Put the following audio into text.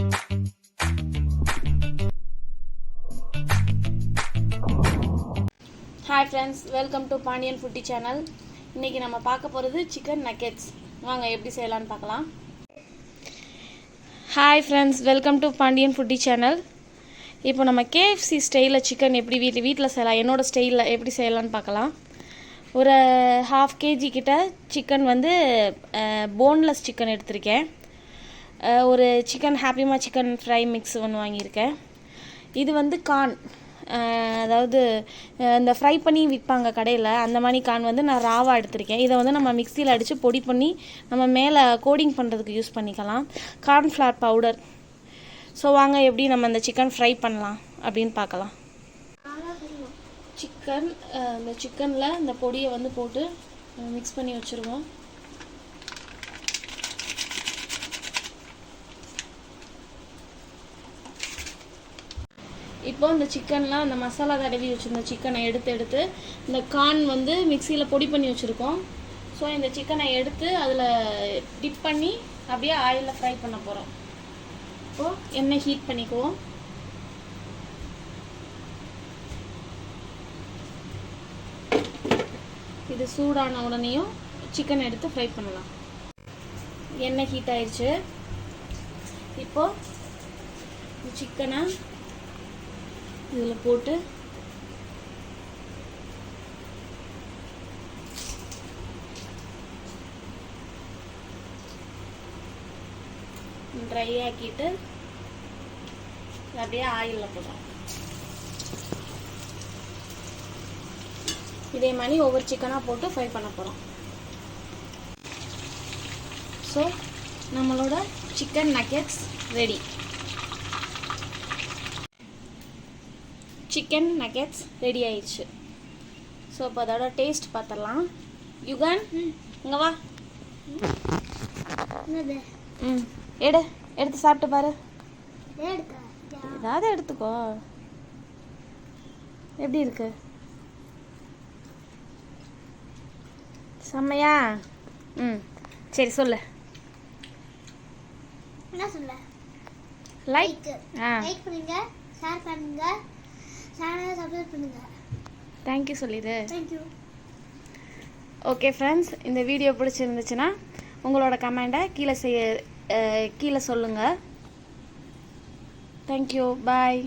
Hi friends, welcome to Pandian Foodie channel. இன்னைக்கு நம்ம பார்க்க போறது சிக்கன் நக்கெட்ஸ். வாங்க எப்படி செய்யலாம்னு பார்க்கலாம். Hi friends, welcome to Pandian Foodie channel. இப்போ நம்ம KFC ஸ்டைல்ல சிக்கன் எப்படி வீட்ல செய்யலாம், என்னோட ஸ்டைல்ல எப்படி செய்யலாம்னு பார்க்கலாம். ஒரு 1/2 kg கிட்ட சிக்கன் வந்து போன்லெஸ் சிக்கன் எடுத்துர்க்கேன். ஒரு சிக்கன் ஹாப்பிமா சிக்கன் ஃப்ரை மிக்ஸ் ஒன்று வாங்கியிருக்கேன். இது வந்து கார்ன், அதாவது இந்த ஃப்ரை பண்ணி விற்பாங்க கடையில், அந்த மாதிரி கார்ன் வந்து நான் ராவாக எடுத்திருக்கேன். இதை வந்து நம்ம மிக்சியில் அடித்து பொடி பண்ணி நம்ம மேலே கோடிங் பண்ணுறதுக்கு யூஸ் பண்ணிக்கலாம். Cornflour powder. ஸோ வாங்க எப்படி நம்ம இந்த சிக்கன் ஃப்ரை பண்ணலாம் அப்படின்னு பார்க்கலாம். இந்த சிக்கனில் இந்த பொடியை வந்து போட்டு மிக்ஸ் பண்ணி வச்சுருவோம். இப்போ இந்த சிக்கன்லாம் அந்த மசாலா தடவி வச்சுருந்த சிக்கனை எடுத்து இந்த கார்ன் வந்து மிக்சியில் பொடி பண்ணி வச்சுருக்கோம். ஸோ இந்த சிக்கனை எடுத்து அதில் டிப் பண்ணி அப்படியே ஆயிலில் ஃப்ரை பண்ண போகிறோம். இப்போது எண்ணெய் ஹீட் பண்ணிக்குவோம். இது சூடான உடனேயும் சிக்கன் எடுத்து ஃப்ரை பண்ணலாம். எண்ணெய் ஹீட் ஆயிடுச்சு. இப்போது சிக்கனை இதில் போட்டு ட்ரை ஆக்கிட்டு அப்படியே ஆயிலில் போடுறோம். இதே மாதிரி ஒவ்வொரு சிக்கனாக போட்டு ஃப்ரை பண்ண போகிறோம். ஸோ நம்மளோட chicken nuggets ready. Chicken nuggets ready ஆயிடுச்சு. ஸோ இப்போ அதோட டேஸ்ட் பார்த்துடலாம். யுகன் இங்கே வா. எடுத்து சாப்பிட்டு பாரு. ஏதாவது எடுத்துக்கோ. எப்படி இருக்கு? செம்மையா? சரி சொல்லு. என்ன சொல்ல? லைக் பண்ணுங்க, ஷேர் பண்ணுங்க, சேனலை சப்ஸ்கிரைப் பண்ணுங்க. தேங்க்யூ சொல்லிடு. தேங்க்யூ. ஓகே ஃப்ரெண்ட்ஸ், இந்த வீடியோ பிடிச்சிருந்துச்சுன்னா உங்களோட கமெண்ட்டை கீழே சொல்லுங்கள். தேங்க்யூ. பாய்.